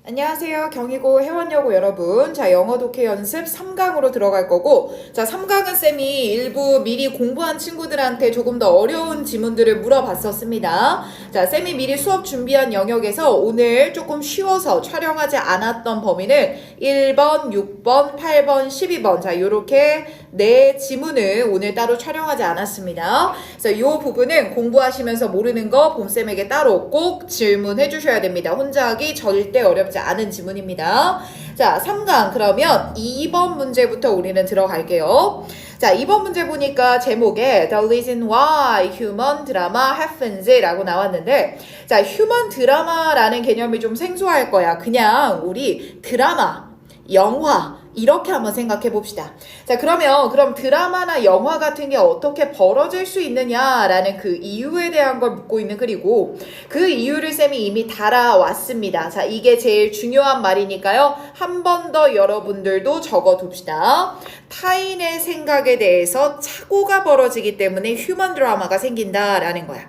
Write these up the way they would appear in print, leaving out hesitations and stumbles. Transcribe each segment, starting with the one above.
안녕하세요. 경희고 회원여고 여러분. 자, 영어 독해 연습 3강으로 들어갈 거고, 자, 3강은 쌤이 일부 미리 공부한 친구들한테 조금 더 어려운 지문들을 물어봤었습니다. 자, 쌤이 미리 수업 준비한 영역에서 오늘 조금 쉬워서 촬영하지 않았던 범위는 1번, 6번, 8번, 12번. 자, 요렇게 네 지문을 오늘 따로 촬영하지 않았습니다. 그래서 이 부분은 공부하시면서 모르는 거 봄쌤에게 따로 꼭 질문해 주셔야 됩니다. 혼자 하기 절대 어렵지 않은 지문입니다. 자, 3강 그러면 2번 문제부터 우리는 들어갈게요. 자, 2번 문제 보니까 제목에 The Reason Why Human Drama Happens 라고 나왔는데, 자, 휴먼 드라마라는 개념이 좀 생소할 거야. 그냥 우리 드라마, 영화 이렇게 한번 생각해 봅시다. 자, 그럼 드라마나 영화 같은 게 어떻게 벌어질 수 있느냐라는 그 이유에 대한 걸 묻고 있는 글이고, 그 이유를 쌤이 이미 달아왔습니다. 자, 이게 제일 중요한 말이니까요. 한 번 더 여러분들도 적어둡시다. 타인의 생각에 대해서 착오가 벌어지기 때문에 휴먼 드라마가 생긴다라는 거야.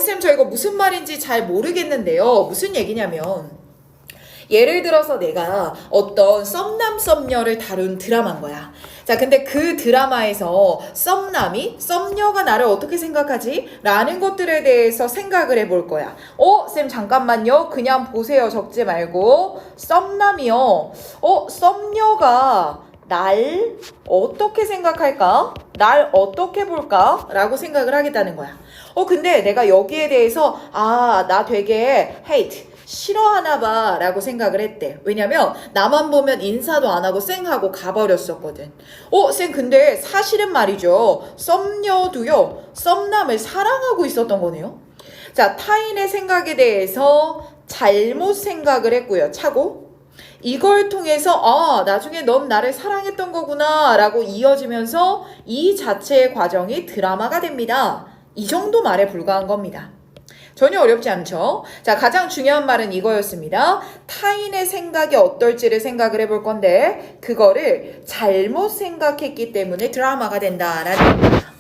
쌤, 저 이거 무슨 말인지 잘 모르겠는데요. 무슨 얘기냐면, 예를 들어서 내가 어떤 썸남 썸녀를 다룬 드라마인 거야. 자, 근데 그 드라마에서 썸녀가 나를 어떻게 생각하지? 라는 것들에 대해서 생각을 해볼 거야. 쌤 잠깐만요. 그냥 보세요. 적지 말고. 썸남이요. 썸녀가 날 어떻게 생각할까? 날 어떻게 볼까? 라고 생각을 하겠다는 거야. 근데 내가 여기에 대해서 나 되게 hate 싫어하나 봐 라고 생각을 했대. 왜냐면 나만 보면 인사도 안 하고 쌩하고 가버렸었거든. 쌩 근데 사실은 말이죠. 썸녀도요. 썸남을 사랑하고 있었던 거네요. 자, 타인의 생각에 대해서 잘못 생각을 했고요. 착오. 이걸 통해서 나중에 넌 나를 사랑했던 거구나 라고 이어지면서 이 자체의 과정이 드라마가 됩니다. 이 정도 말에 불과한 겁니다. 전혀 어렵지 않죠? 자, 가장 중요한 말은 이거였습니다. 타인의 생각이 어떨지를 생각을 해볼 건데 그거를 잘못 생각했기 때문에 드라마가 된다라는 겁니다.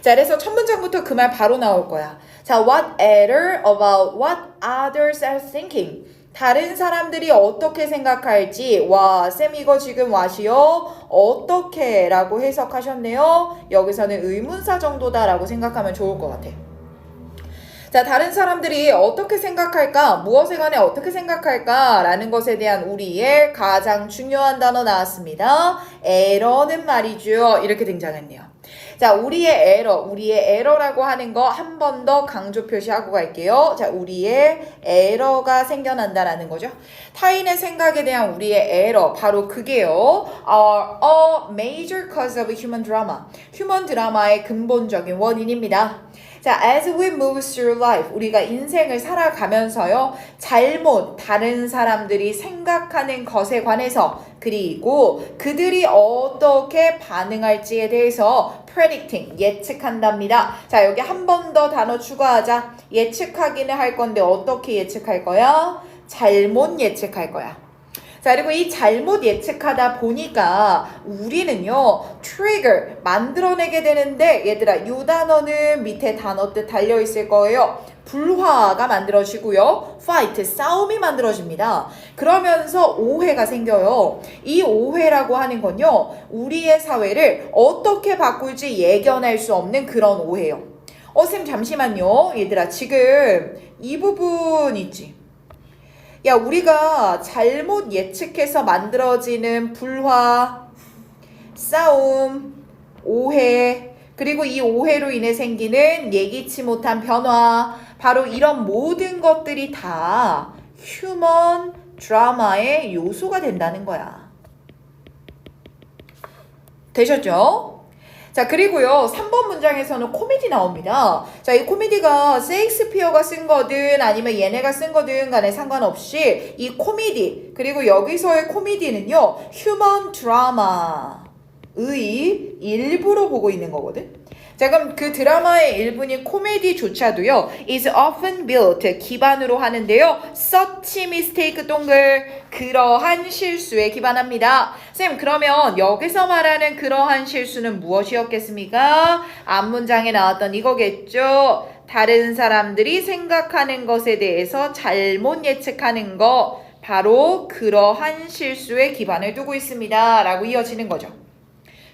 자, 그래서 첫 문장부터 그 말 바로 나올 거야. 자, what matter about what others are thinking. 다른 사람들이 어떻게 생각할지. 와, 쌤 이거 지금 와시요? 어떻게? 라고 해석하셨네요. 여기서는 의문사 정도다라고 생각하면 좋을 것 같아. 자, 다른 사람들이 어떻게 생각할까? 무엇에 관해 어떻게 생각할까? 라는 것에 대한 우리의 가장 중요한 단어 나왔습니다. 에러는 말이죠. 이렇게 등장했네요. 자, 우리의 에러라고 하는 거 한 번 더 강조 표시하고 갈게요. 자, 우리의 에러가 생겨난다라는 거죠. 타인의 생각에 대한 우리의 에러, 바로 그게요. are a major cause of human drama. 휴먼 드라마의 근본적인 원인입니다. 자, as we move through life, 우리가 인생을 살아가면서요, 다른 사람들이 생각하는 것에 관해서, 그리고 그들이 어떻게 반응할지에 대해서 predicting, 예측한답니다. 자, 여기 한 번 더 단어 추가하자. 예측하기는 할 건데 어떻게 예측할 거야? 잘못 예측할 거야. 자, 그리고 이 잘못 예측하다 보니까 우리는요, trigger, 만들어내게 되는데, 얘들아, 이 단어는 밑에 단어 뜻 달려있을 거예요. 불화가 만들어지고요. fight, 싸움이 만들어집니다. 그러면서 오해가 생겨요. 이 오해라고 하는 건요, 우리의 사회를 어떻게 바꿀지 예견할 수 없는 그런 오해요. 쌤 잠시만요. 얘들아, 지금 이 부분 있지? 야, 우리가 잘못 예측해서 만들어지는 불화, 싸움, 오해, 그리고 이 오해로 인해 생기는 예기치 못한 변화, 바로 이런 모든 것들이 다 휴먼 드라마의 요소가 된다는 거야. 되셨죠? 자, 그리고요, 3번 문장에서는 코미디 나옵니다. 자, 이 코미디가 셰익스피어가 쓴 거든 아니면 얘네가 쓴 거든 간에 상관없이 이 코미디, 그리고 여기서의 코미디는요, 휴먼 드라마의 일부로 보고 있는 거거든. 자, 그럼 그 드라마의 일부인 코미디조차도요, is often built, 기반으로 하는데요, such mistake 동글, 그러한 실수에 기반합니다. 쌤, 그러면 여기서 말하는 그러한 실수는 무엇이었겠습니까? 앞문장에 나왔던 이거겠죠? 다른 사람들이 생각하는 것에 대해서 잘못 예측하는 거 바로 그러한 실수에 기반을 두고 있습니다. 라고 이어지는 거죠.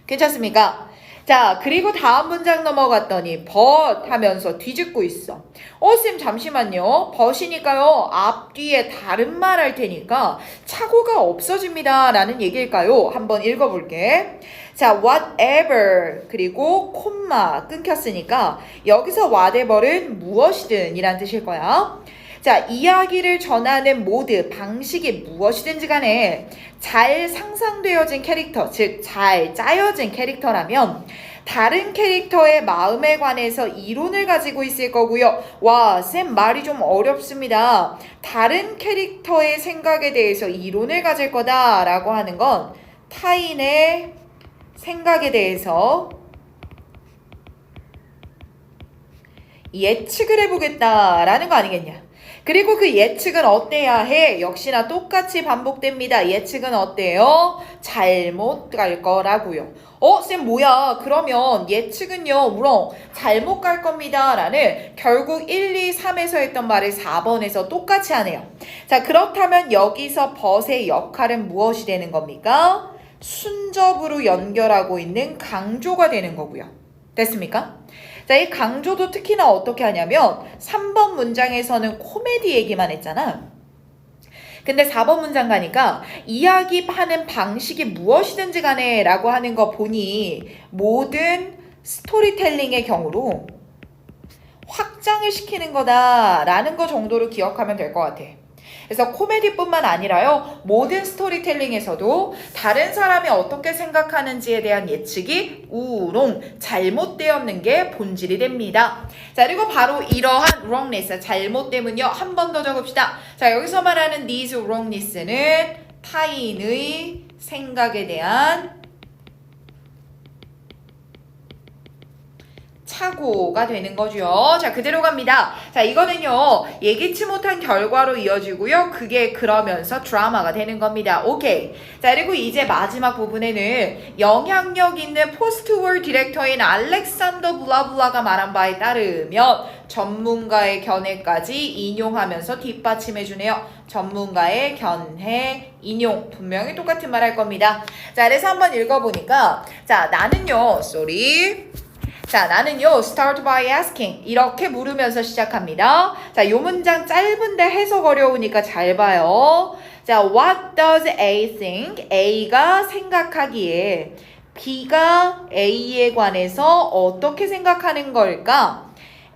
괜찮습니까? 자, 그리고 다음 문장 넘어갔더니 but 하면서 뒤집고 있어. 쌤 잠시만요. but이니까요. 앞뒤에 다른 말 할 테니까 착오가 없어집니다. 라는 얘기일까요? 한번 읽어볼게. 자, whatever 그리고 콤마 끊겼으니까 여기서 whatever는 무엇이든 이란 뜻일 거야. 자, 이야기를 전하는 모드, 방식이 무엇이든지 간에 잘 상상되어진 캐릭터, 즉 잘 짜여진 캐릭터라면 다른 캐릭터의 마음에 관해서 이론을 가지고 있을 거고요. 와, 쌤 말이 좀 어렵습니다. 다른 캐릭터의 생각에 대해서 이론을 가질 거다라고 하는 건 타인의 생각에 대해서 예측을 해보겠다라는 거 아니겠냐. 그리고 그 예측은 어때야 해? 역시나 똑같이 반복됩니다. 예측은 어때요? 잘못 갈 거라고요. 쌤 뭐야? 그러면 예측은요, 물론 잘못 갈 겁니다. 라는 결국 1, 2, 3에서 했던 말을 4번에서 똑같이 하네요. 자, 그렇다면 여기서 but의 역할은 무엇이 되는 겁니까? 순접으로 연결하고 있는 강조가 되는 거고요. 됐습니까? 자, 이 강조도 특히나 어떻게 하냐면 3번 문장에서는 코미디 얘기만 했잖아. 근데 4번 문장 가니까 이야기하는 방식이 무엇이든지 간에 라고 하는 거 보니 모든 스토리텔링의 경우로 확장을 시키는 거다라는 거 정도로 기억하면 될 것 같아. 그래서 코미디뿐만 아니라요. 모든 스토리텔링에서도 다른 사람이 어떻게 생각하는지에 대한 예측이 우롱 잘못되었는 게 본질이 됩니다. 자, 그리고 바로 이러한 wrongness, 잘못됨은요. 한 번 더 적읍시다. 자, 여기서 말하는 these wrongness는 타인의 생각에 대한 착오가 되는 거죠. 자, 그대로 갑니다. 자, 이거는요, 예기치 못한 결과로 이어지고요. 그게 그러면서 드라마가 되는 겁니다. 오케이. 자, 그리고 이제 마지막 부분에는 영향력 있는 포스트월 디렉터인 알렉산더 블라블라가 말한 바에 따르면 전문가의 견해까지 인용하면서 뒷받침해주네요. 전문가의 견해, 인용. 분명히 똑같은 말 할 겁니다. 자, 그래서 한번 읽어보니까, 자, 나는요, 자, 나는요, start by asking. 이렇게 물으면서 시작합니다. 자, 요 문장 짧은데 해석 어려우니까 잘 봐요. 자, what does A think? A가 생각하기에 B가 A에 관해서 어떻게 생각하는 걸까?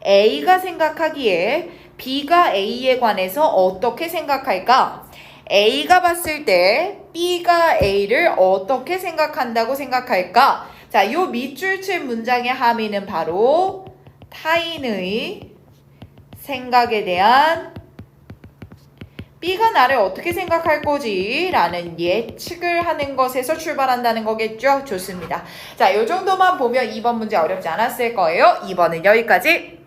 A가 생각하기에 B가 A에 관해서 어떻게 생각할까? A가 봤을 때 B가 A를 어떻게 생각한다고 생각할까? 자, 요 밑줄 칠 문장의 함의는 바로 타인의 생각에 대한 B가 나를 어떻게 생각할 거지? 라는 예측을 하는 것에서 출발한다는 거겠죠? 좋습니다. 자, 요 정도만 보면 2번 문제 어렵지 않았을 거예요. 2번은 여기까지.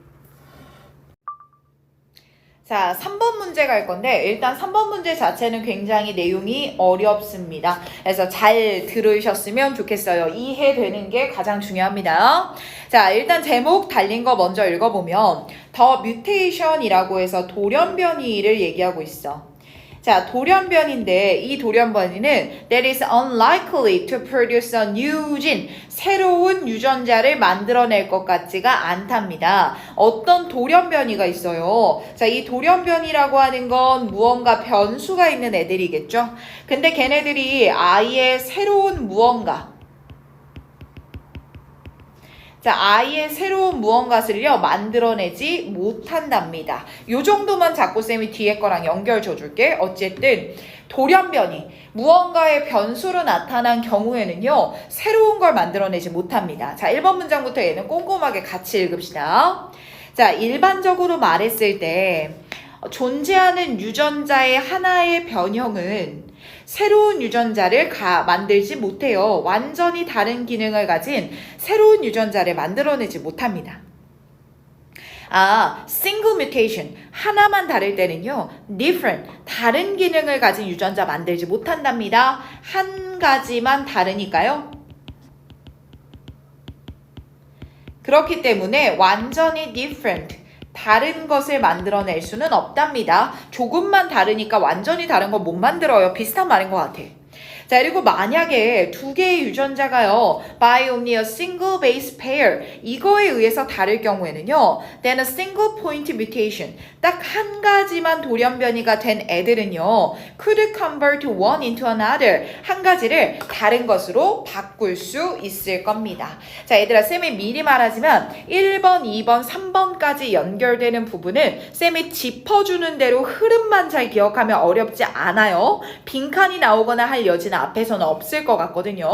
자, 3번 문제 갈 건데 일단 3번 문제 자체는 굉장히 내용이 어렵습니다. 그래서 잘 들으셨으면 좋겠어요. 이해되는 게 가장 중요합니다. 자, 일단 제목 달린 거 먼저 읽어보면 The Mutation이라고 해서 돌연변이를 얘기하고 있어. 자, 돌연변인데 이 돌연변이는 that is unlikely to produce a new gene. 새로운 유전자를 만들어낼 것 같지가 않답니다. 어떤 돌연변이가 있어요. 자, 이 돌연변이라고 하는 건 무언가 변수가 있는 애들이겠죠. 근데 걔네들이 아예 새로운 무언가, 자, 아예 새로운 무언가를요 만들어내지 못한답니다. 요 정도만 자꾸 쌤이 뒤에 거랑 연결 줘줄게. 어쨌든 돌연변이, 무언가의 변수로 나타난 경우에는요 새로운 걸 만들어내지 못합니다. 자, 1번 문장부터 얘는 꼼꼼하게 같이 읽읍시다. 자, 일반적으로 말했을 때 존재하는 유전자의 하나의 변형은 새로운 유전자를 만들지 못해요. 완전히 다른 기능을 가진 새로운 유전자를 만들어내지 못합니다. single mutation. 하나만 다를 때는요, different. 다른 기능을 가진 유전자 만들지 못한답니다. 한 가지만 다르니까요. 그렇기 때문에 완전히 different. 다른 것을 만들어낼 수는 없답니다. 조금만 다르니까 완전히 다른 거 못 만들어요. 비슷한 말인 것 같아. 자, 그리고 만약에 두 개의 유전자가요, by only a single base pair, 이거에 의해서 다를 경우에는요, then a single point mutation, 딱 한 가지만 돌연변이가 된 애들은요, could convert one into another, 한 가지를 다른 것으로 바꿀 수 있을 겁니다. 자, 얘들아, 쌤이 미리 말하지만 1번, 2번, 3번까지 연결되는 부분은 쌤이 짚어주는 대로 흐름만 잘 기억하면 어렵지 않아요. 빈칸이 나오거나 할 여지는 앞에서는 없을 것 같거든요.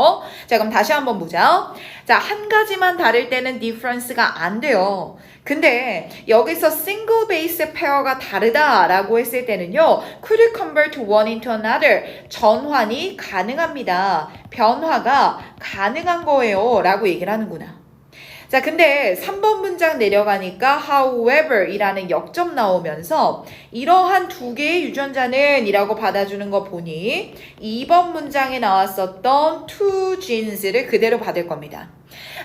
자, 그럼 다시 한번 보자. 자, 한 가지만 다를 때는 difference가 안 돼요. 근데 여기서 single base pair가 다르다라고 했을 때는요, could convert one into another, 전환이 가능합니다. 변화가 가능한 거예요 라고 얘기를 하는구나. 자, 근데 3번 문장 내려가니까 however 이라는 역점 나오면서 이러한 두 개의 유전자는 이라고 받아주는 거 보니 2번 문장에 나왔었던 two genes를 그대로 받을 겁니다.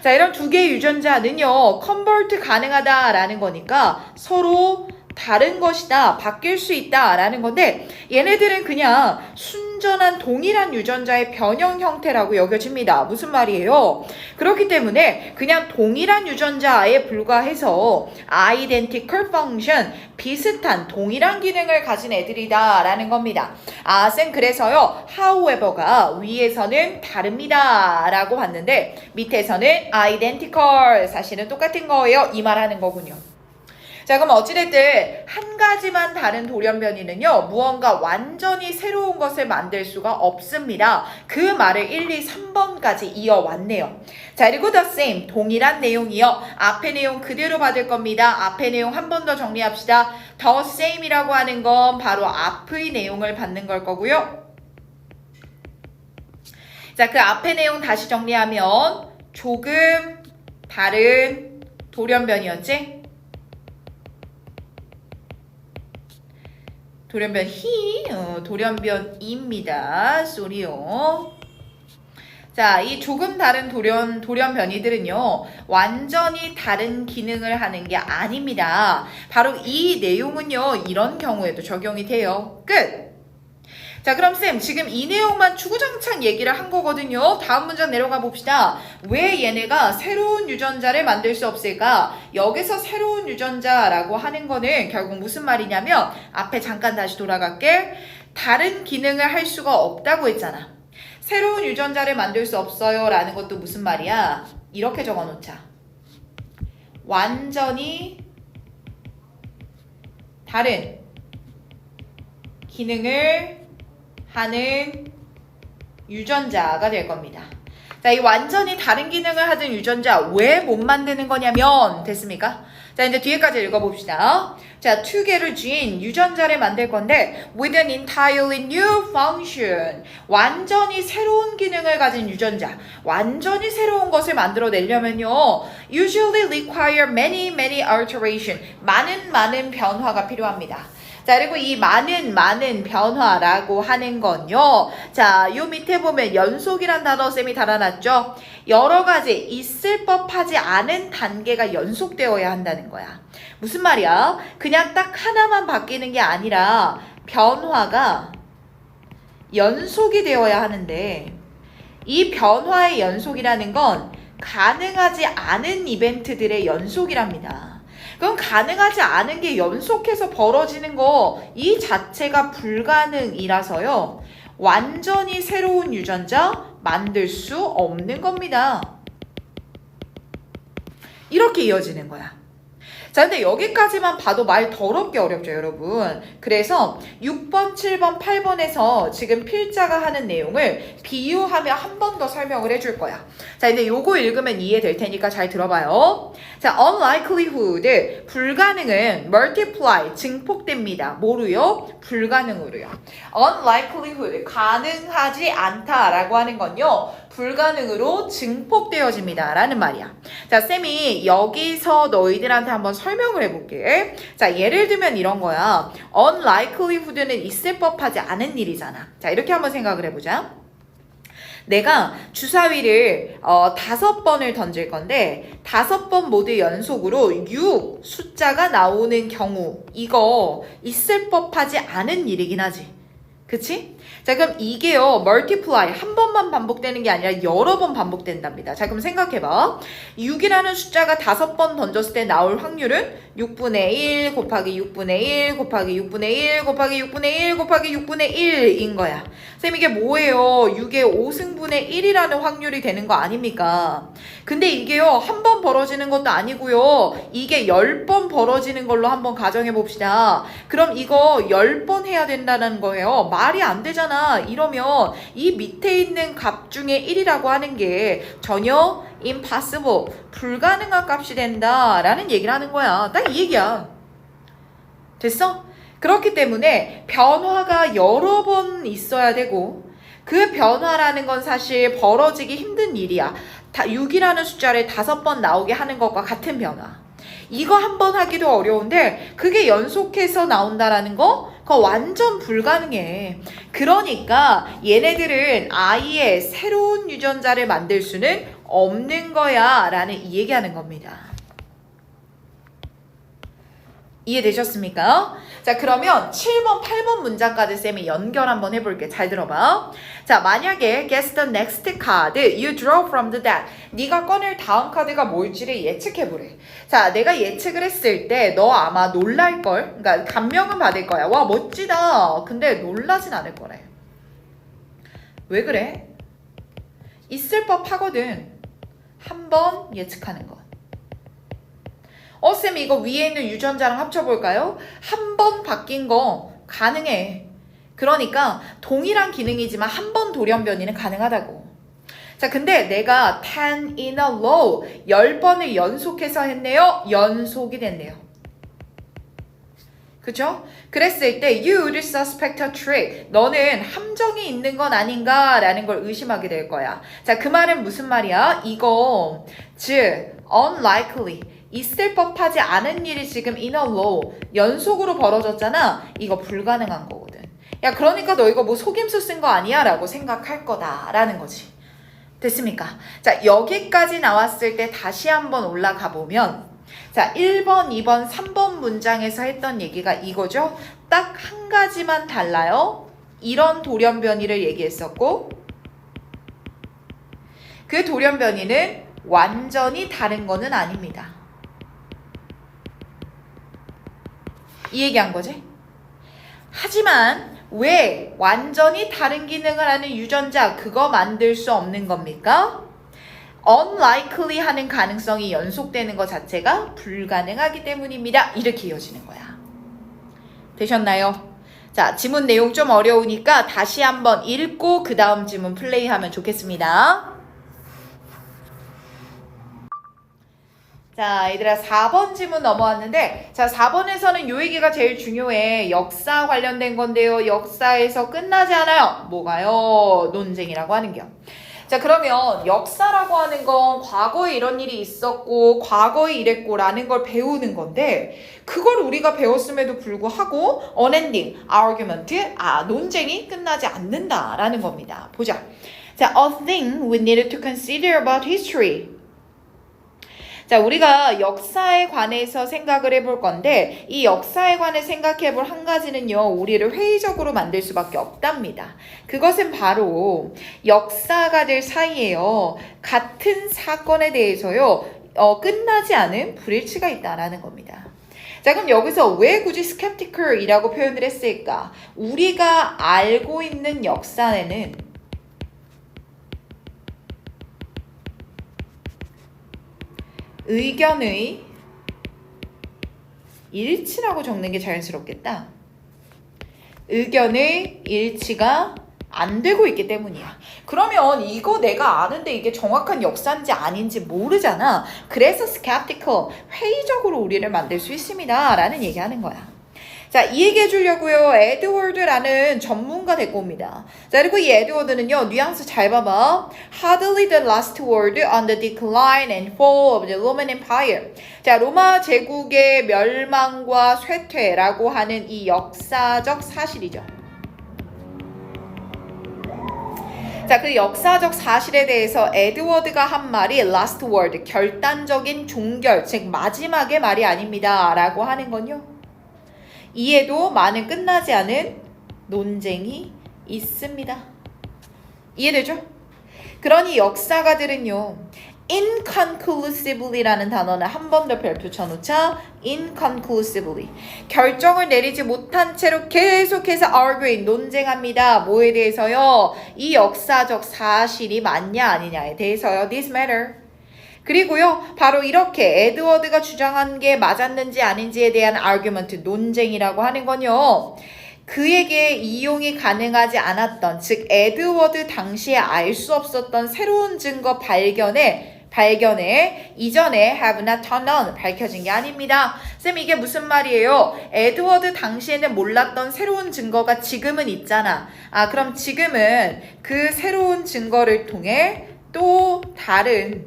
자, 이런 두 개의 유전자는요, convert 가능하다라는 거니까 서로 다른 것이다, 바뀔 수 있다라는 건데 얘네들은 그냥 순전한 동일한 유전자의 변형 형태라고 여겨집니다. 무슨 말이에요? 그렇기 때문에 그냥 동일한 유전자에 불과해서 identical function, 비슷한 동일한 기능을 가진 애들이다 라는 겁니다. 아, 쌤 그래서요, however가 위에서는 다릅니다 라고 봤는데 밑에서는 identical, 사실은 똑같은 거예요, 이 말하는 거군요. 자, 그럼 어찌됐든 한 가지만 다른 돌연변이는요, 무언가 완전히 새로운 것을 만들 수가 없습니다. 그 말을 1, 2, 3번까지 이어왔네요. 자, 그리고 the same, 동일한 내용이요. 앞의 내용 그대로 받을 겁니다. 앞의 내용 한 번 더 정리합시다. the same이라고 하는 건 바로 앞의 내용을 받는 걸 거고요. 자, 그 앞의 내용 다시 정리하면 조금 다른 돌연변이었지? 돌연변입니다. 쏘리요. 자, 이 조금 다른 돌연변이들은요, 완전히 다른 기능을 하는 게 아닙니다. 바로 이 내용은요, 이런 경우에도 적용이 돼요. 끝! 자, 그럼 쌤, 지금 이 내용만 주구장창 얘기를 한 거거든요. 다음 문장 내려가 봅시다. 왜 얘네가 새로운 유전자를 만들 수 없을까? 여기서 새로운 유전자라고 하는 거는 결국 무슨 말이냐면, 앞에 잠깐 다시 돌아갈게. 다른 기능을 할 수가 없다고 했잖아. 새로운 유전자를 만들 수 없어요 라는 것도 무슨 말이야? 이렇게 적어 놓자. 완전히 다른 기능을 하는 유전자가 될 겁니다. 자, 이 완전히 다른 기능을 하는 유전자 왜 못 만드는 거냐면, 됐습니까? 자, 이제 뒤에까지 읽어봅시다. 자, together gene, 유전자를 만들 건데 with an entirely new function, 완전히 새로운 기능을 가진 유전자, 완전히 새로운 것을 만들어내려면요, usually require many alteration, 많은 변화가 필요합니다. 자, 그리고 이 많은 변화라고 하는 건요, 자, 요 밑에 보면 연속이란 단어 쌤이 달아놨죠. 여러 가지 있을 법하지 않은 단계가 연속되어야 한다는 거야. 무슨 말이야? 그냥 딱 하나만 바뀌는 게 아니라 변화가 연속이 되어야 하는데, 이 변화의 연속이라는 건 가능하지 않은 이벤트들의 연속이랍니다. 그럼 가능하지 않은 게 연속해서 벌어지는 거 이 자체가 불가능이라서요, 완전히 새로운 유전자 만들 수 없는 겁니다. 이렇게 이어지는 거야. 자, 근데 여기까지만 봐도 말 더럽게 어렵죠, 여러분. 그래서 6번, 7번, 8번에서 지금 필자가 하는 내용을 비유하며 한 번 더 설명을 해줄 거야. 자, 근데 요거 읽으면 이해될 테니까 잘 들어봐요. 자, unlikelihood, 불가능은 multiply, 증폭됩니다. 뭐로요? 불가능으로요. unlikelihood, 가능하지 않다라고 하는 건요, 불가능으로 증폭되어집니다 라는 말이야. 자, 쌤이 여기서 너희들한테 한번 설명을 해볼게. 자, 예를 들면 이런 거야. unlikelihood는 있을 법하지 않은 일이잖아. 자, 이렇게 한번 생각을 해보자. 내가 주사위를 5번을 던질 건데 5번 모두 연속으로 6 숫자가 나오는 경우 이거 있을 법하지 않은 일이긴 하지. 그치? 자, 그럼 이게요, multiply, 한 번만 반복되는 게 아니라 여러 번 반복된답니다. 자, 그럼 생각해봐. 6이라는 숫자가 5번 던졌을 때 나올 확률은 6분의 1 곱하기 6분의 1 곱하기 6분의 1 곱하기 6분의 1 곱하기 6분의 1인 거야. 쌤, 이게 뭐예요? 6의 5승분의 1이라는 확률이 되는 거 아닙니까? 근데 이게요, 한 번 벌어지는 것도 아니고요. 이게 10번 벌어지는 걸로 한번 가정해 봅시다. 그럼 이거 10번 해야 된다는 거예요. 말이 안 되잖아. 이러면 이 밑에 있는 값 중에 1이라고 하는 게 전혀 impossible, 불가능한 값이 된다라는 얘기를 하는 거야. 딱 이 얘기야. 됐어? 그렇기 때문에 변화가 여러 번 있어야 되고 그 변화라는 건 사실 벌어지기 힘든 일이야. 6이라는 숫자를 5번 나오게 하는 것과 같은 변화. 이거 한 번 하기도 어려운데 그게 연속해서 나온다라는 거 그거 완전 불가능해. 그러니까 얘네들은 아예 새로운 유전자를 만들 수는 없는 거야 라는 이 얘기하는 겁니다. 이해되셨습니까? 자, 그러면 7번, 8번 문장까지 쌤이 연결 한번 해볼게. 잘 들어봐. 자, 만약에 guess the next card you draw from the deck. 네가 꺼낼 다음 카드가 뭘지를 예측해보래. 자, 내가 예측을 했을 때 너 아마 놀랄걸? 그러니까 감명은 받을 거야. 와, 멋지다. 근데 놀라진 않을 거래. 왜 그래? 있을 법 하거든. 한번 예측하는 거. 쌤, 이거 위에 있는 유전자랑 합쳐볼까요? 한 번 바뀐 거 가능해. 그러니까 동일한 기능이지만 한 번 돌연변이는 가능하다고. 자, 근데 내가 10 in a row 10번을 연속해서 했네요. 연속이 됐네요. 그쵸? 그랬을 때 you would suspect a trick. 너는 함정이 있는 건 아닌가 라는 걸 의심하게 될 거야. 자, 그 말은 무슨 말이야? 이거 즉 unlikely, 있을 법하지 않은 일이 지금 in a row 연속으로 벌어졌잖아. 이거 불가능한 거거든. 야, 그러니까 너 이거 뭐 속임수 쓴 거 아니야? 라고 생각할 거다라는 거지. 됐습니까? 자, 여기까지 나왔을 때 다시 한번 올라가 보면 자, 1번, 2번, 3번 문장에서 했던 얘기가 이거죠. 딱 한 가지만 달라요. 이런 돌연변이를 얘기했었고 그 돌연변이는 완전히 다른 거는 아닙니다. 이 얘기한 거지. 하지만 왜 완전히 다른 기능을 하는 유전자 그거 만들 수 없는 겁니까? unlikely 하는 가능성이 연속되는 것 자체가 불가능하기 때문입니다. 이렇게 이어지는 거야. 되셨나요? 자, 지문 내용 좀 어려우니까 다시 한번 읽고 그 다음 지문 플레이하면 좋겠습니다. 자, 얘들아 4번 지문 넘어왔는데 자, 4번에서는 요 얘기가 제일 중요해. 역사 관련된 건데요. 역사에서 끝나지 않아요. 뭐가요? 논쟁이라고 하는 겨. 자, 그러면 역사라고 하는 건 과거에 이런 일이 있었고 과거에 이랬고 라는 걸 배우는 건데 그걸 우리가 배웠음에도 불구하고 unending, argument, 논쟁이 끝나지 않는다라는 겁니다. 보자. 자, a thing we needed to consider about history. 자, 우리가 역사에 관해서 생각을 해볼 건데 이 역사에 관해 생각해 볼 한 가지는요. 우리를 회의적으로 만들 수밖에 없답니다. 그것은 바로 역사가들 사이에요. 같은 사건에 대해서요. 끝나지 않은 불일치가 있다라는 겁니다. 자, 그럼 여기서 왜 굳이 skeptical이라고 표현을 했을까? 우리가 알고 있는 역사에는 의견의 일치라고 적는 게 자연스럽겠다. 의견의 일치가 안 되고 있기 때문이야. 그러면 이거 내가 아는데 이게 정확한 역사인지 아닌지 모르잖아. 그래서 skeptical, 회의적으로 우리를 만들 수 있습니다. 라는 얘기하는 거야. 자, 이 얘기 해주려고요. 에드워드라는 전문가 데리고 옵니다. 자, 그리고 이 에드워드는요. 뉘앙스 잘 봐봐. Hardly the last word on the decline and fall of the Roman Empire. 자, 로마 제국의 멸망과 쇠퇴라고 하는 이 역사적 사실이죠. 자, 그 역사적 사실에 대해서 에드워드가 한 말이 last word, 결단적인 종결, 즉 마지막의 말이 아닙니다 라고 하는 건요. 이에도 많은 끝나지 않은 논쟁이 있습니다. 이해되죠? 그러니 역사가들은요. inconclusively라는 단어는 한 번 더 별표 쳐놓자. inconclusively. 결정을 내리지 못한 채로 계속해서 arguing, 논쟁합니다. 뭐에 대해서요? 이 역사적 사실이 맞냐 아니냐에 대해서요. This matter. 그리고요. 바로 이렇게 에드워드가 주장한 게 맞았는지 아닌지에 대한 argument, 논쟁이라고 하는 건요. 그에게 이용이 가능하지 않았던, 즉 에드워드 당시에 알 수 없었던 새로운 증거 발견에 이전에 have not turned on 밝혀진 게 아닙니다. 쌤 이게 무슨 말이에요? 에드워드 당시에는 몰랐던 새로운 증거가 지금은 있잖아. 그럼 지금은 그 새로운 증거를 통해 또 다른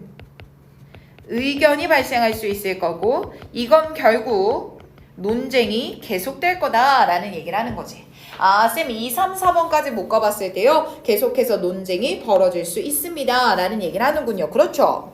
의견이 발생할 수 있을 거고 이건 결국 논쟁이 계속될 거다라는 얘기를 하는 거지. 쌤 2, 3, 4번까지 못 가봤을 때요. 계속해서 논쟁이 벌어질 수 있습니다. 라는 얘기를 하는군요. 그렇죠?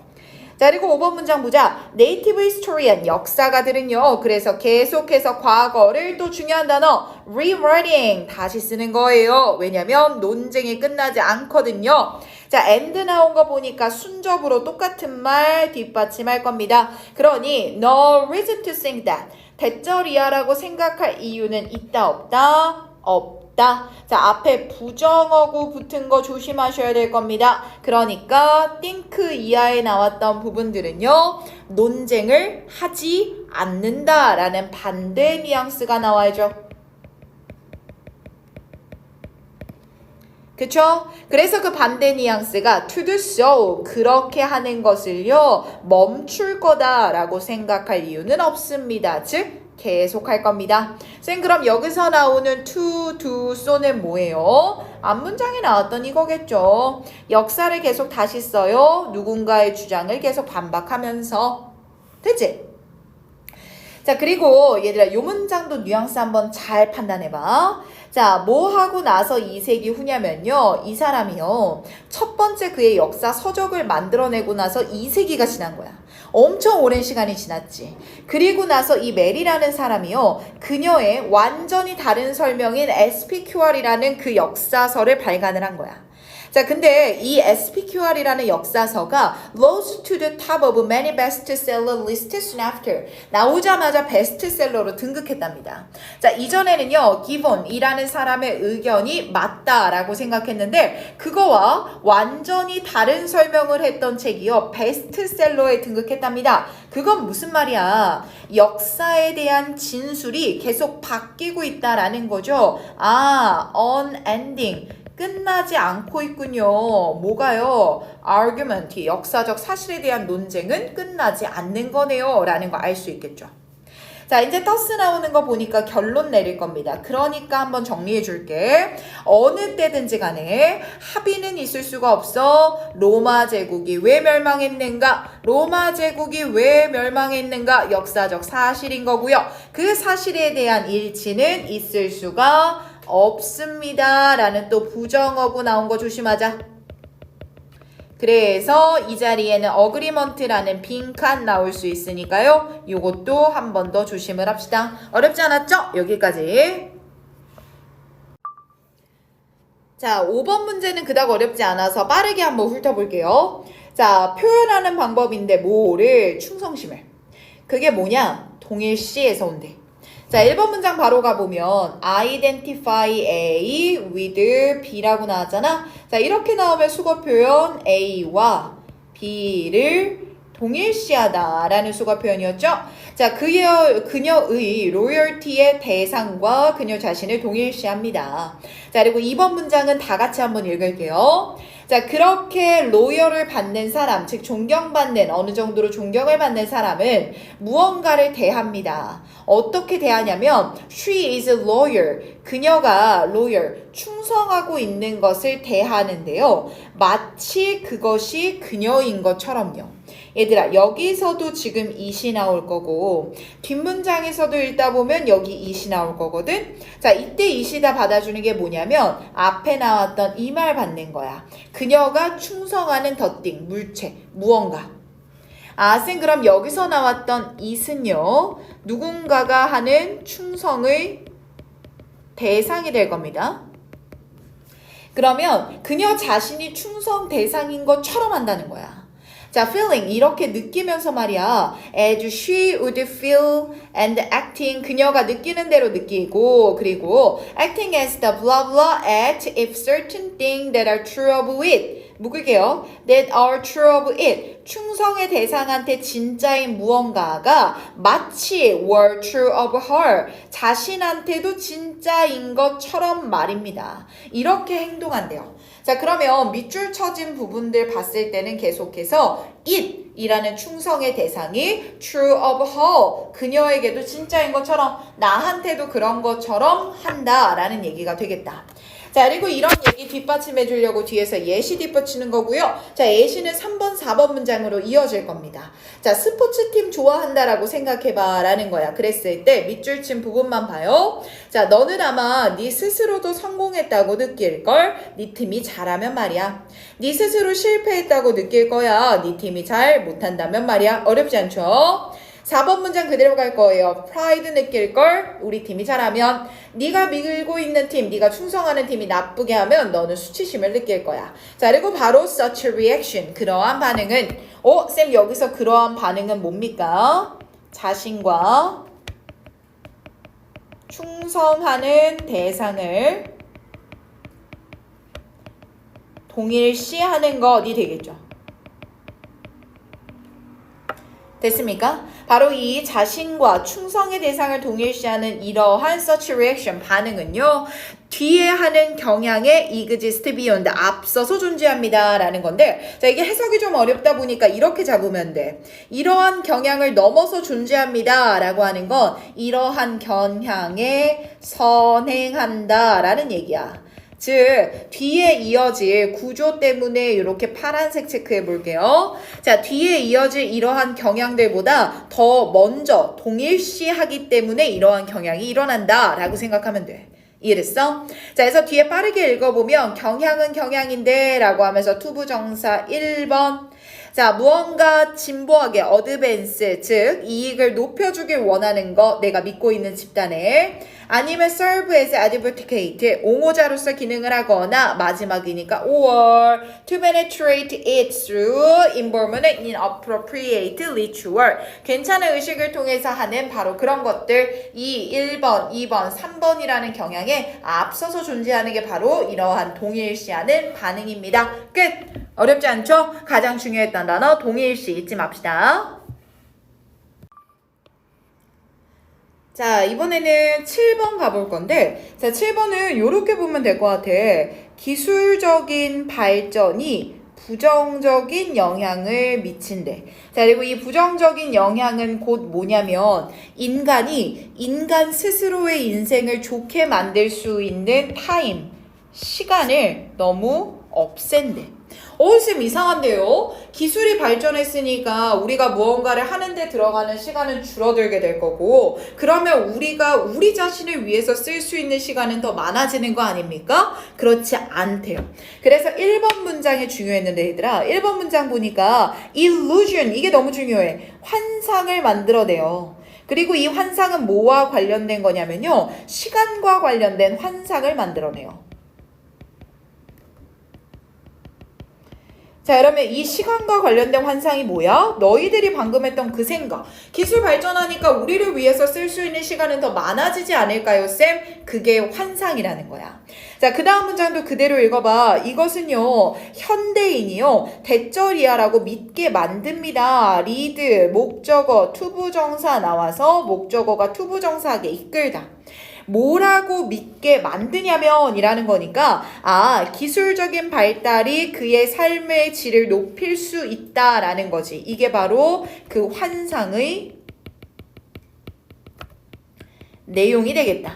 자, 그리고 5번 문장 보자. 네이티브 히스토리안, 역사가들은요. 그래서 계속해서 과거를 또 중요한 단어 rewriting, 다시 쓰는 거예요. 왜냐면 논쟁이 끝나지 않거든요. 자, and 나온 거 보니까 순접으로 똑같은 말 뒷받침할 겁니다. 그러니 no reason to think that. 대절이야라고 생각할 이유는 있다 없다? 없다. 자, 앞에 부정어구 붙은 거 조심하셔야 될 겁니다. 그러니까 think 이하에 나왔던 부분들은요. 논쟁을 하지 않는다라는 반대 뉘앙스가 나와야죠. 그쵸? 그래서 그 반대 뉘앙스가 to do so, 그렇게 하는 것을요 멈출 거다라고 생각할 이유는 없습니다. 즉 계속 할 겁니다. 쌤 그럼 여기서 나오는 to, do, so는 뭐예요? 앞문장에 나왔던 이거겠죠. 역사를 계속 다시 써요. 누군가의 주장을 계속 반박하면서. 되지? 자, 그리고 얘들아 이 문장도 뉘앙스 한번 잘 판단해봐. 자, 뭐 하고 나서 2세기 후냐면요. 이 사람이요. 첫 번째 그의 역사 서적을 만들어내고 나서 2세기가 지난 거야. 엄청 오랜 시간이 지났지. 그리고 나서 이 메리라는 사람이요. 그녀의 완전히 다른 설명인 SPQR이라는 그 역사서를 발간을 한 거야. 자, 근데 이 SPQR이라는 역사서가 rose to the top of many bestseller lists soon after. 나오자마자 베스트셀러로 등극했답니다. 자, 이전에는요, 기본이라는 사람의 의견이 맞다라고 생각했는데 그거와 완전히 다른 설명을 했던 책이요, 베스트셀러에 등극했답니다. 그건 무슨 말이야? 역사에 대한 진술이 계속 바뀌고 있다라는 거죠. unending. 끝나지 않고 있군요. 뭐가요? argument, 역사적 사실에 대한 논쟁은 끝나지 않는 거네요. 라는 거 알 수 있겠죠. 자, 이제 더스 나오는 거 보니까 결론 내릴 겁니다. 그러니까 한번 정리해 줄게. 어느 때든지 간에 합의는 있을 수가 없어. 로마 제국이 왜 멸망했는가? 로마 제국이 왜 멸망했는가? 역사적 사실인 거고요. 그 사실에 대한 일치는 있을 수가 없습니다. 라는 또 부정어구 나온 거 조심하자. 그래서 이 자리에는 agreement라는 빈칸 나올 수 있으니까요. 요것도 한 번 더 조심을 합시다. 어렵지 않았죠? 여기까지. 자, 5번 문제는 그닥 어렵지 않아서 빠르게 한번 훑어볼게요. 자, 표현하는 방법인데 뭐를 충성심을. 그게 뭐냐? 동일시에서 온대. 자, 1번 문장 바로 가보면 identify A with B라고 나왔잖아. 자, 이렇게 나오면 수거 표현 A와 B를 동일시하다라는 수거 표현이었죠. 자, 그녀의 로열티의 대상과 그녀 자신을 동일시합니다. 자, 그리고 2번 문장은 다 같이 한번 읽을게요. 자, 그렇게 로열을 받는 사람, 즉 존경받는, 어느 정도로 존경을 받는 사람은 무언가를 대합니다. 어떻게 대하냐면 she is a lawyer. 그녀가 lawyer, 충성하고 있는 것을 대하는데요. 마치 그것이 그녀인 것처럼요. 얘들아, 여기서도 지금 it이 나올 거고 뒷문장에서도 읽다 보면 여기 it이 나올 거거든. 자, 이때 it이 다 받아주는 게 뭐냐면 앞에 나왔던 이 말 받는 거야. 그녀가 충성하는 더띵, 물체, 무언가. 쌤, 그럼 여기서 나왔던 it은요, 누군가가 하는 충성의 대상이 될 겁니다. 그러면 그녀 자신이 충성 대상인 것처럼 한다는 거야. 자, feeling 이렇게 느끼면서 말이야. as she would feel and acting 그녀가 느끼는 대로 느끼고 그리고 acting as the blah blah at if certain things that are true of it 묶을게요. that are true of it 충성의 대상한테 진짜인 무언가가 마치 were true of her 자신한테도 진짜인 것처럼 말입니다. 이렇게 행동한대요. 자, 그러면 밑줄 쳐진 부분들 봤을 때는 계속해서 it 이라는 충성의 대상이 true of her 그녀에게도 진짜인 것처럼 나한테도 그런 것처럼 한다라는 얘기가 되겠다. 자, 그리고 이런 얘기 뒷받침해 주려고 뒤에서 예시 뒷받치는 거고요. 자, 예시는 3번, 4번 문장으로 이어질 겁니다. 자, 스포츠팀 좋아한다라고 생각해봐 라는 거야. 그랬을 때 밑줄 친 부분만 봐요. 자, 너는 아마 네 스스로도 성공했다고 느낄걸. 네 팀이 잘하면 말이야. 네 스스로 실패했다고 느낄 거야. 네 팀이 잘 못한다면 말이야. 어렵지 않죠? 4번 문장 그대로 갈 거예요. 프라이드 느낄걸. 우리 팀이 잘하면. 네가 밀고 있는 팀, 네가 충성하는 팀이 나쁘게 하면 너는 수치심을 느낄 거야. 자, 그리고 바로 such a reaction. 그러한 반응은 쌤 여기서 그러한 반응은 뭡니까? 자신과 충성하는 대상을 동일시하는 것이 되겠죠. 됐습니까? 바로 이 자신과 충성의 대상을 동일시하는 이러한 such reaction 반응은요. 뒤에 하는 경향에 exist beyond 앞서서 존재합니다 라는 건데 자 이게 해석이 좀 어렵다 보니까 이렇게 잡으면 돼. 이러한 경향을 넘어서 존재합니다 라고 하는 건 이러한 경향에 선행한다 라는 얘기야. 즉 뒤에 이어질 구조 때문에 이렇게 파란색 체크해 볼게요. 자, 뒤에 이어질 이러한 경향들보다 더 먼저 동일시하기 때문에 이러한 경향이 일어난다 라고 생각하면 돼. 이해됐어? 자, 그래서 뒤에 빠르게 읽어보면 경향은 경향인데 라고 하면서 투부정사 1번 자, 무언가 진보하게 어드밴스 즉 이익을 높여주길 원하는 거 내가 믿고 있는 집단에 아니면 serve as advocate 옹호자로서 기능을 하거나 마지막이니까 or to penetrate it through involvement in appropriate ritual 괜찮은 의식을 통해서 하는 바로 그런 것들 이 1번, 2번, 3번이라는 경향에 앞서서 존재하는 게 바로 이러한 동일시하는 반응입니다. 끝! 어렵지 않죠? 가장 중요했던 단어 동일시 잊지 맙시다. 자, 이번에는 7번 가볼 건데 자, 7번은 이렇게 보면 될 것 같아. 기술적인 발전이 부정적인 영향을 미친대. 자, 그리고 이 부정적인 영향은 곧 뭐냐면 인간이 인간 스스로의 인생을 좋게 만들 수 있는 타임, 시간을 너무 없앤대. 쌤 이상한데요? 기술이 발전했으니까 우리가 무언가를 하는데 들어가는 시간은 줄어들게 될 거고 그러면 우리가 우리 자신을 위해서 쓸 수 있는 시간은 더 많아지는 거 아닙니까? 그렇지 않대요. 그래서 1번 문장이 중요했는데 얘들아 1번 문장 보니까 illusion 이게 너무 중요해. 환상을 만들어내요. 그리고 이 환상은 뭐와 관련된 거냐면요. 시간과 관련된 환상을 만들어내요. 자, 그러면 이 시간과 관련된 환상이 뭐야? 너희들이 방금 했던 그 생각. 기술 발전하니까 우리를 위해서 쓸 수 있는 시간은 더 많아지지 않을까요, 쌤? 그게 환상이라는 거야. 자, 그 다음 문장도 그대로 읽어봐. 이것은요, 현대인이요, 대절이야라고 믿게 만듭니다. 리드, 목적어, 투부정사 나와서 목적어가 투부정사하게 이끌다. 뭐라고 믿게 만드냐면 이라는 거니까 기술적인 발달이 그의 삶의 질을 높일 수 있다라는 거지. 이게 바로 그 환상의 내용이 되겠다.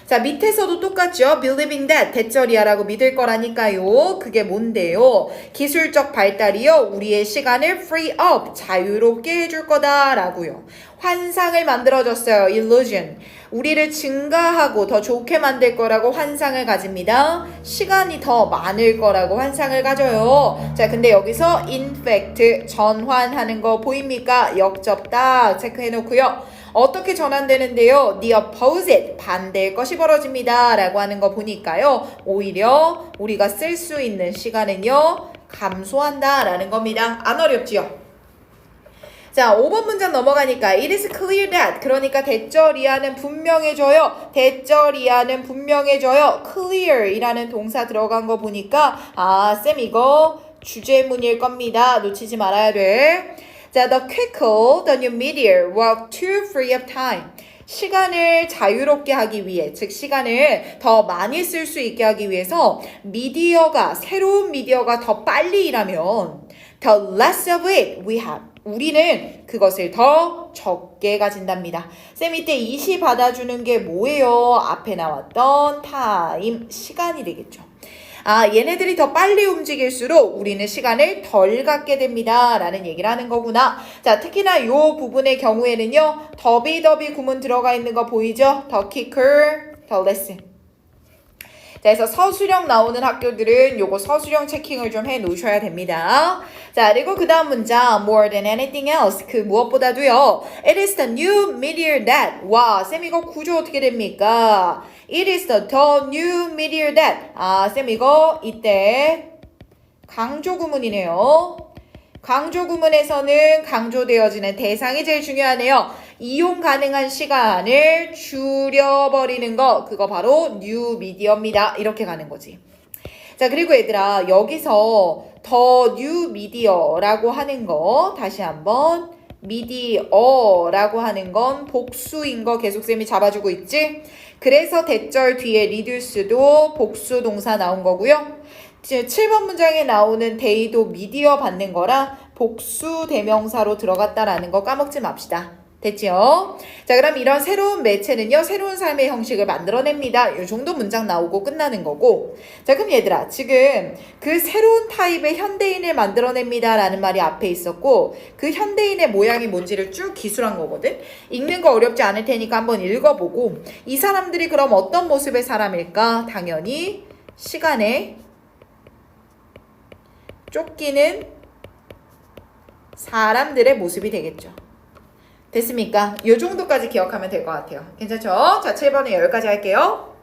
자, 자, 밑에서도 똑같죠. believing that 대절이야라고 믿을 거라니까요. 그게 뭔데요? 기술적 발달이요. 우리의 시간을 free up 자유롭게 해줄 거다라고요. 환상을 만들어줬어요. illusion. 우리를 증가하고 더 좋게 만들 거라고 환상을 가집니다. 시간이 더 많을 거라고 환상을 가져요. 자, 근데 여기서 in fact 전환하는 거 보입니까? 역접 딱 체크해 놓고요. 어떻게 전환되는데요? The opposite 반대의 것이 벌어집니다. 라고 하는 거 보니까요. 오히려 우리가 쓸 수 있는 시간은요. 감소한다 라는 겁니다. 안 어렵지요? 자, 5번 문장 넘어가니까 it is clear that 그러니까 대절이하는 분명해져요. 대절이하는 분명해져요. clear 이라는 동사 들어간 거 보니까 쌤 이거 주제문일 겁니다. 놓치지 말아야 돼. 자, the quicker the new media work to free up time. 시간을 자유롭게 하기 위해, 즉 시간을 더 많이 쓸 수 있게 하기 위해서 새로운 미디어가 더 빨리 일하면 the less of it we have. 우리는 그것을 더 적게 가진답니다. 쌤 이때 이시 받아주는 게 뭐예요? 앞에 나왔던 time, 시간이 되겠죠. 얘네들이 더 빨리 움직일수록 우리는 시간을 덜 갖게 됩니다. 라는 얘기를 하는 거구나. 자, 특히나 이 부분의 경우에는요. 더비 구문 들어가 있는 거 보이죠? The quicker, the less. 자, 그래서 서술형 나오는 학교들은 요거 서술형 체킹을 좀 해 놓으셔야 됩니다. 자, 그리고 그 다음 문장 more than anything else 그 무엇보다도요. It is the new media that 와, 쌤 이거 구조 어떻게 됩니까? It is the new media that 쌤 이거 이때 강조 구문이네요. 강조 구문에서는 강조되어지는 대상이 제일 중요하네요. 이용 가능한 시간을 줄여버리는 거 그거 바로 뉴 미디어입니다. 이렇게 가는 거지. 자, 그리고 얘들아 여기서 더 뉴 미디어라고 하는 거 다시 한번 미디어라고 하는 건 복수인 거 계속 쌤이 잡아주고 있지? 그래서 대절 뒤에 reduce도 복수 동사 나온 거고요. 7번 문장에 나오는 day도 미디어 받는 거라 복수 대명사로 들어갔다라는 거 까먹지 맙시다. 됐지요? 자, 그럼 이런 새로운 매체는요, 새로운 삶의 형식을 만들어냅니다. 이 정도 문장 나오고 끝나는 거고. 자, 그럼 얘들아, 지금 그 새로운 타입의 현대인을 만들어냅니다. 라는 말이 앞에 있었고, 그 현대인의 모양이 뭔지를 쭉 기술한 거거든? 읽는 거 어렵지 않을 테니까 한번 읽어보고, 이 사람들이 그럼 어떤 모습의 사람일까? 당연히 시간에 쫓기는 사람들의 모습이 되겠죠. 됐습니까? 이 정도까지 기억하면 될 것 같아요. 괜찮죠? 자, 7번은 여기까지 할게요.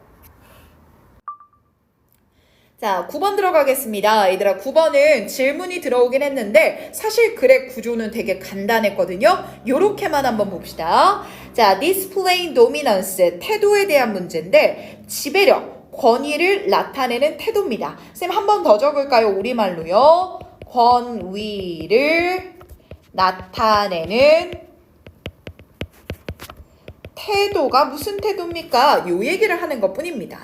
자, 9번 들어가겠습니다. 얘들아, 9번은 질문이 들어오긴 했는데 사실 글의 구조는 되게 간단했거든요. 요렇게만 한번 봅시다. 자, display dominance, 태도에 대한 문제인데 지배력, 권위를 나타내는 태도입니다. 쌤 한 번 더 적을까요? 우리말로요. 권위를 나타내는 태도가 무슨 태도입니까? 요 얘기를 하는 것 뿐입니다.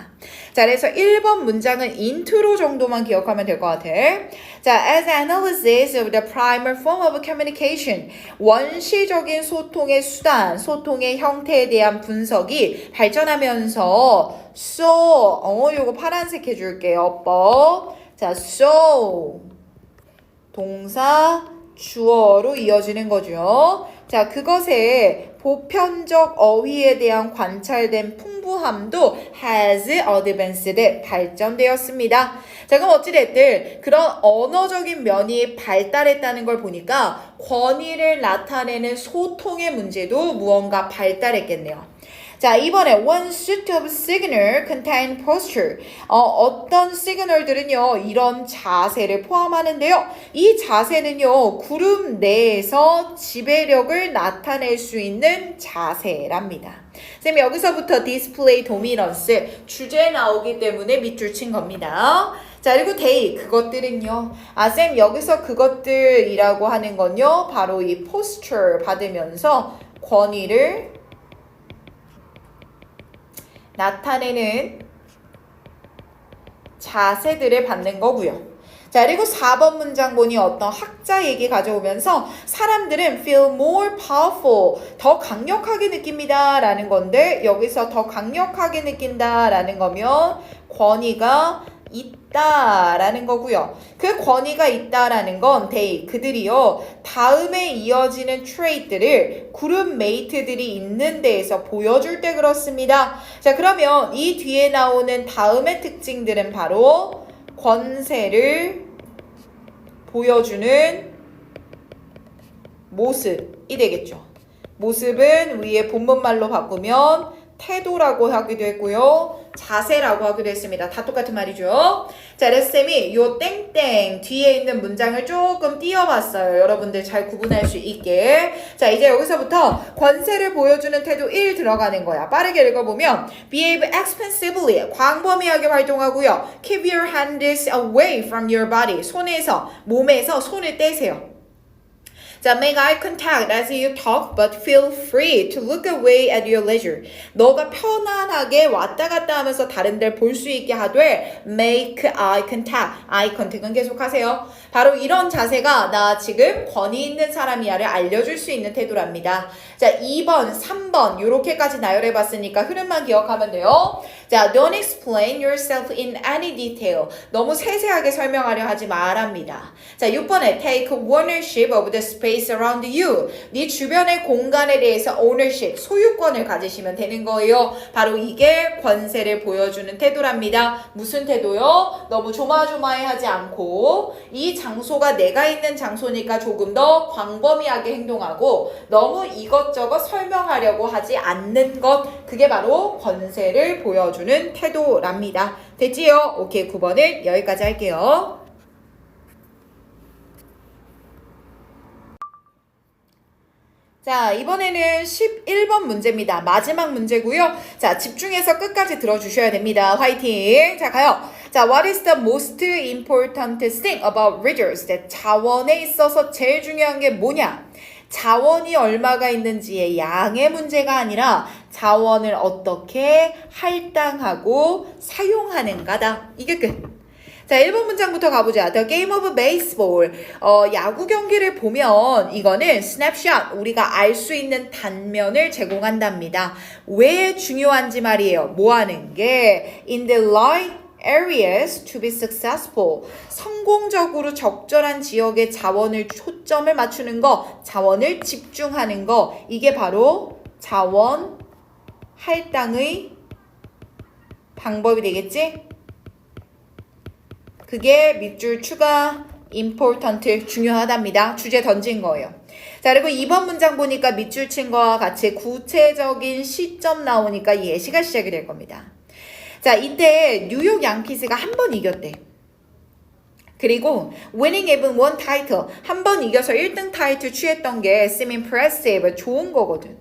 자, 그래서 1번 문장은 인트로 정도만 기억하면 될 것 같아. 자, as analysis of the primer form of communication, 원시적인 소통의 수단, 소통의 형태에 대한 분석이 발전하면서 요거 파란색 해줄게요. 자, 동사, 주어로 이어지는 거죠. 자, 그것의 보편적 어휘에 대한 관찰된 풍부함도 has advanced, 발전되었습니다. 자, 그럼 어찌됐든 그런 언어적인 면이 발달했다는 걸 보니까 권위를 나타내는 소통의 문제도 무언가 발달했겠네요. 자, 이번에 one suit of signal contain posture. 어떤 시그널들은요, 이런 자세를 포함하는데요. 이 자세는요, 그룹 내에서 지배력을 나타낼 수 있는 자세랍니다. 쌤, 여기서부터 display dominance, 주제 나오기 때문에 밑줄 친 겁니다. 자, 그리고 they, 그것들은요. 쌤, 여기서 그것들이라고 하는 건요, 바로 이 posture 받으면서 권위를 나타내는 자세들을 받는 거고요. 자, 그리고 4번 문장 보니 어떤 학자 얘기 가져오면서 사람들은 feel more powerful, 더 강력하게 느낍니다 라는 건데 여기서 더 강력하게 느낀다 라는 거면 권위가 있다라는 거고요. 그 권위가 있다라는 건 그들이요 다음에 이어지는 트레이트를 그룹 메이트들이 있는 데에서 보여줄 때 그렇습니다. 자, 그러면 이 뒤에 나오는 다음의 특징들은 바로 권세를 보여주는 모습이 되겠죠. 모습은 위에 본문말로 바꾸면 태도라고 하기도 했고요. 자세라고 하기도 했습니다. 다 똑같은 말이죠. 자, 레쌤이 요 땡땡 뒤에 있는 문장을 조금 띄워봤어요. 여러분들 잘 구분할 수 있게. 자, 이제 여기서부터 권세를 보여주는 태도 1 들어가는 거야. 빠르게 읽어보면 behave expensively, 광범위하게 활동하고요. keep your hands away from your body, 몸에서 손을 떼세요. 자, make eye contact as you talk, but feel free to look away at your leisure. 너가 편안하게 왔다 갔다 하면서 다른 데를 볼 수 있게 하되 make eye contact. eye contact은 계속 하세요. 바로 이런 자세가 나 지금 권위 있는 사람이야를 알려줄 수 있는 태도랍니다. 자, 2번, 3번 이렇게까지 나열해 봤으니까 흐름만 기억하면 돼요. 자, don't explain yourself in any detail. 너무 세세하게 설명하려 하지 말랍니다. 자, 6번에 take ownership of the space around you. 네 주변의 공간에 대해서 ownership, 소유권을 가지시면 되는 거예요. 바로 이게 권세를 보여주는 태도랍니다. 무슨 태도요? 너무 조마조마해하지 않고 이 장소가 내가 있는 장소니까 조금 더 광범위하게 행동하고 너무 이것저것 설명하려고 하지 않는 것, 그게 바로 권세를 보여주는 태도랍니다. 됐지요? 오케이, 9번은 여기까지 할게요. 자, 이번에는 11번 문제입니다. 마지막 문제고요. 자, 집중해서 끝까지 들어주셔야 됩니다. 화이팅! 자, 가요. 자, what is the most important thing about readers? 자원에 있어서 제일 중요한 게 뭐냐? 자원이 얼마가 있는지의 양의 문제가 아니라 자원을 어떻게 할당하고 사용하는가다. 이게 끝. 자, 1번 문장부터 가보자. The game of baseball. 야구 경기를 보면 이거는 snapshot, 우리가 알 수 있는 단면을 제공한답니다. 왜 중요한지 말이에요. 뭐 하는 게 in the right areas to be successful. 성공적으로 적절한 지역에 자원을 초점을 맞추는 거, 자원을 집중하는 거, 이게 바로 자원 할당의 방법이 되겠지? 그게 밑줄 추가 important 중요하답니다. 주제 던진 거예요. 자, 그리고 2번 문장 보니까 밑줄 친 거와 같이 구체적인 시점 나오니까 예시가 시작이 될 겁니다. 자, 이때 뉴욕 양키스가 한 번 이겼대. 그리고 winning even one title, 한 번 이겨서 1등 타이틀 취했던 게 seem impressive, 좋은 거거든.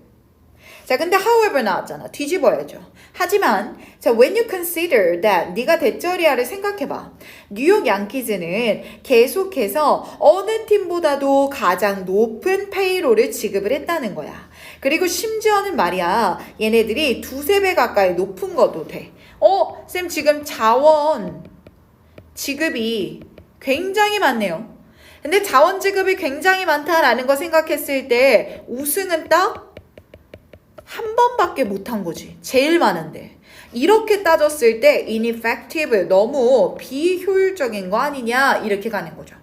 자, 근데 however 나왔잖아. 뒤집어야죠. 하지만 자, when you consider that, 네가 대절이야를 생각해봐. 뉴욕 양키즈는 계속해서 어느 팀보다도 가장 높은 페이롤을 지급을 했다는 거야. 그리고 심지어는 말이야, 얘네들이 2~3배 가까이 높은 것도 돼. 쌤 지금 자원 지급이 굉장히 많네요. 근데 자원 지급이 굉장히 많다라는 거 생각했을 때 우승은 딱 한 번밖에 못한 거지. 제일 많은데. 이렇게 따졌을 때 ineffective, 너무 비효율적인 거 아니냐, 이렇게 가는 거죠.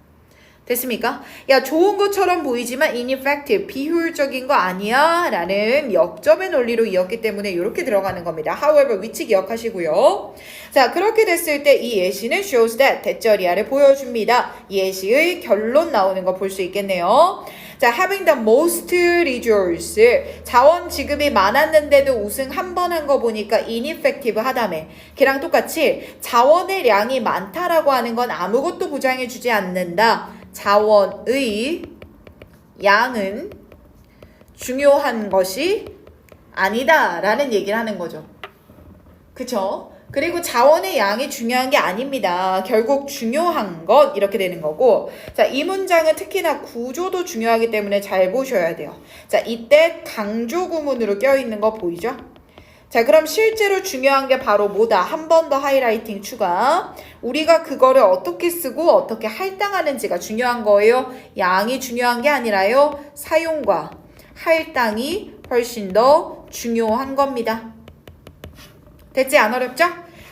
됐습니까? 야, 좋은 것처럼 보이지만 ineffective, 비효율적인 거 아니야 라는 역점의 논리로 이었기 때문에 이렇게 들어가는 겁니다. however, 위치 기억하시고요. 자, 그렇게 됐을 때 이 예시는 shows that, 대절이야를 보여줍니다. 예시의 결론 나오는 거 볼 수 있겠네요. 자, having the most resources, 자원 지급이 많았는데도 우승 한 번 한 거 보니까 ineffective 하다며. 걔랑 똑같이 자원의 양이 많다라고 하는 건 아무것도 보장해 주지 않는다. 자원의 양은 중요한 것이 아니다 라는 얘기를 하는 거죠. 그쵸? 그리고 자원의 양이 중요한 게 아닙니다. 결국 중요한 것, 이렇게 되는 거고. 자, 이 문장은 특히나 구조도 중요하기 때문에 잘 보셔야 돼요. 자, 이때 강조 구문으로 껴있는 거 보이죠? 자, 그럼 실제로 중요한 게 바로 뭐다? 한 번 더 하이라이팅 추가. 우리가 그거를 어떻게 쓰고 어떻게 할당하는지가 중요한 거예요. 양이 중요한 게 아니라요. 사용과 할당이 훨씬 더 중요한 겁니다. 됐지? 안 어렵죠?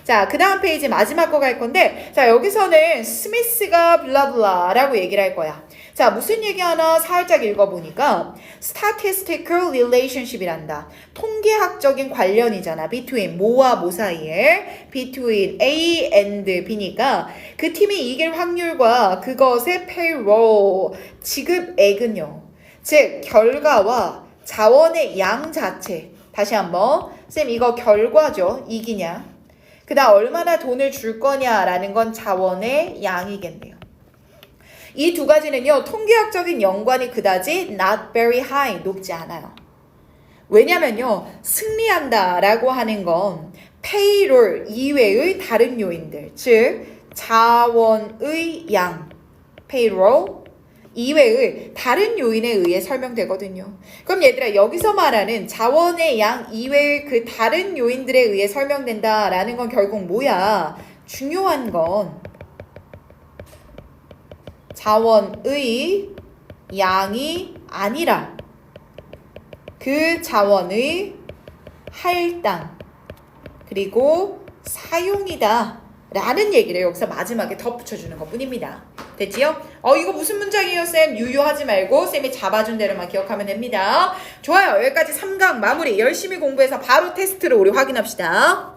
자, 그 다음 페이지 마지막 거 갈 건데, 자, 여기서는 스미스가 블라블라라고 얘기를 할 거야. 자, 무슨 얘기 하나 살짝 읽어보니까 statistical relationship이란다. 통계학적인 관련이잖아. between 뭐와 뭐 사이에 between A and B니까 그 팀이 이길 확률과 그것의 payroll 지급액은요. 즉 결과와 자원의 양 자체. 다시 한번 쌤 이거 결과죠. 이기냐. 그 다음 얼마나 돈을 줄 거냐라는 건 자원의 양이겠네요. 이 두 가지는요. 통계학적인 연관이 그다지 not very high, 높지 않아요. 왜냐면요. 승리한다라고 하는 건 payroll 이외의 다른 요인들, 즉 자원의 양, payroll 이외의 다른 요인에 의해 설명되거든요. 그럼 얘들아 여기서 말하는 자원의 양 이외의 그 다른 요인들에 의해 설명된다라는 건 결국 뭐야? 중요한 건 자원의 양이 아니라 그 자원의 할당 그리고 사용이다 라는 얘기를 여기서 마지막에 덧붙여주는 것 뿐입니다. 됐지요? 이거 무슨 문장이에요 쌤? 유효하지 말고 쌤이 잡아준 대로만 기억하면 됩니다. 좋아요. 여기까지 3강 마무리. 열심히 공부해서 바로 테스트를 우리 확인합시다.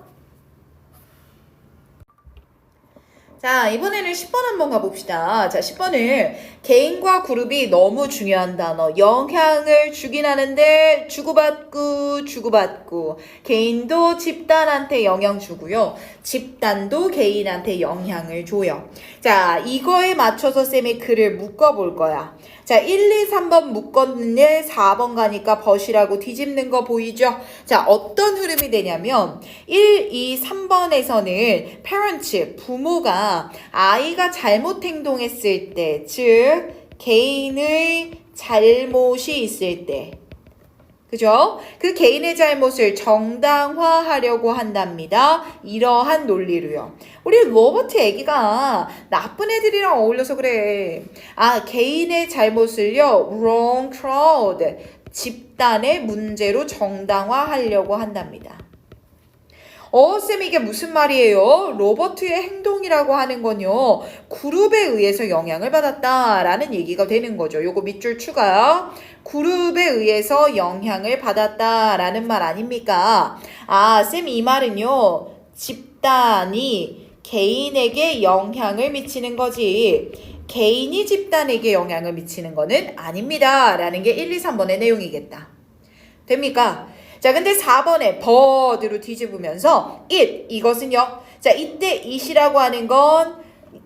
자, 이번에는 10번 한번 가봅시다. 자, 10번은 개인과 그룹이 너무 중요한 단어. 영향을 주긴 하는데 주고받고 개인도 집단한테 영향 주고요. 집단도 개인한테 영향을 줘요. 자, 이거에 맞춰서 쌤이 글을 묶어볼 거야. 자, 1, 2, 3번 묶었는데 4번 가니까 벗이라고 뒤집는 거 보이죠? 자, 어떤 흐름이 되냐면 1, 2, 3번에서는 parents, 부모가 아이가 잘못 행동했을 때, 즉 개인의 잘못이 있을 때 그죠? 그 개인의 잘못을 정당화하려고 한답니다. 이러한 논리로요. 우리 로버트 애기가 나쁜 애들이랑 어울려서 그래. 개인의 잘못을요. wrong crowd. 집단의 문제로 정당화하려고 한답니다. 쌤 이게 무슨 말이에요? 로버트의 행동이라고 하는 건요. 그룹에 의해서 영향을 받았다라는 얘기가 되는 거죠. 요거 밑줄 추가. 그룹에 의해서 영향을 받았다라는 말 아닙니까? 쌤 이 말은요. 집단이 개인에게 영향을 미치는 거지. 개인이 집단에게 영향을 미치는 거는 아닙니다. 라는 게 1, 2, 3번의 내용이겠다. 됩니까? 자, 근데 4번에 but로 뒤집으면서 it, 이것은요. 자, 이때 it이라고 하는 건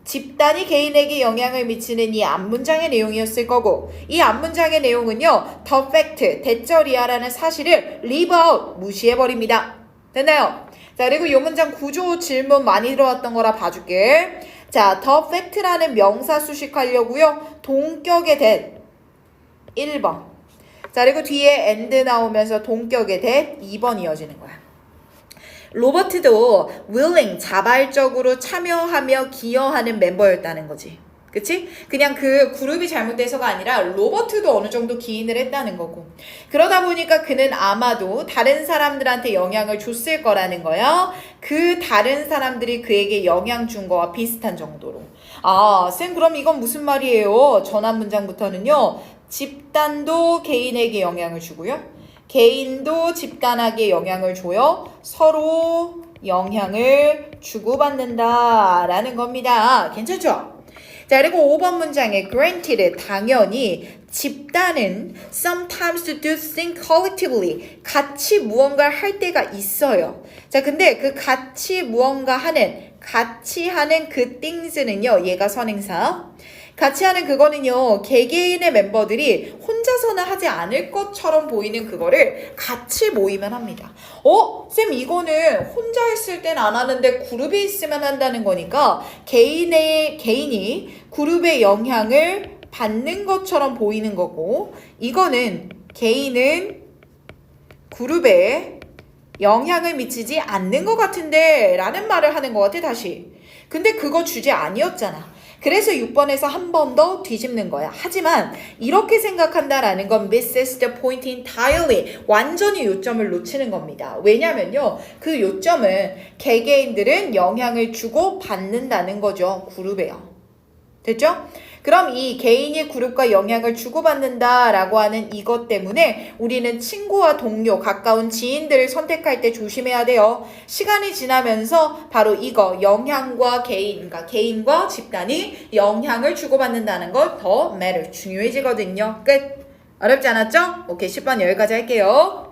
집단이 개인에게 영향을 미치는 이 앞문장의 내용이었을 거고 이 앞문장의 내용은요. the fact, 대절이야라는 사실을 leave out, 무시해버립니다. 됐나요? 자, 그리고 이 문장 구조 질문 많이 들어왔던 거라 봐줄게. 자, the fact라는 명사 수식하려고요. 동격의 that 1번. 자, 그리고 뒤에 and 나오면서 동격의 that 2번 이어지는 거야. 로버트도 willing, 자발적으로 참여하며 기여하는 멤버였다는 거지. 그치? 그냥 그 그룹이 잘못돼서가 아니라 로버트도 어느 정도 기인을 했다는 거고. 그러다 보니까 그는 아마도 다른 사람들한테 영향을 줬을 거라는 거야. 그 다른 사람들이 그에게 영향 준 거와 비슷한 정도로. 쌤 그럼 이건 무슨 말이에요? 전환 문장부터는요. 집단도 개인에게 영향을 주고요. 개인도 집단에게 영향을 줘요. 서로 영향을 주고받는다라는 겁니다. 괜찮죠? 자, 그리고 5번 문장에 granted, 당연히 집단은 sometimes to do things collectively, 같이 무언가를 할 때가 있어요. 자, 근데 그 같이 하는 그 things는요, 얘가 선행사. 같이 하는 그거는요, 개개인의 멤버들이 혼자서는 하지 않을 것처럼 보이는 그거를 같이 모이면 합니다. 쌤 이거는 혼자 했을 땐 안 하는데 그룹이 있으면 한다는 거니까 개인이 그룹의 영향을 받는 것처럼 보이는 거고 이거는 개인은 그룹의 영향을 미치지 않는 것 같은데 라는 말을 하는 것 같아 다시. 근데 그거 주제 아니었잖아. 그래서 6번에서 한 번 더 뒤집는 거야. 하지만 이렇게 생각한다라는 건 misses the point entirely. 완전히 요점을 놓치는 겁니다. 왜냐면요. 그 요점은 개개인들은 영향을 주고 받는다는 거죠. 그룹에요. 됐죠? 그럼 이 개인이 그룹과 영향을 주고받는다라고 하는 이것 때문에 우리는 친구와 동료, 가까운 지인들을 선택할 때 조심해야 돼요. 시간이 지나면서 바로 이거 영향과 개인, 그러니까 개인과 집단이 영향을 주고받는다는 것 더 matter, 중요해지거든요. 끝. 어렵지 않았죠? 오케이, 10번 여기까지 할게요.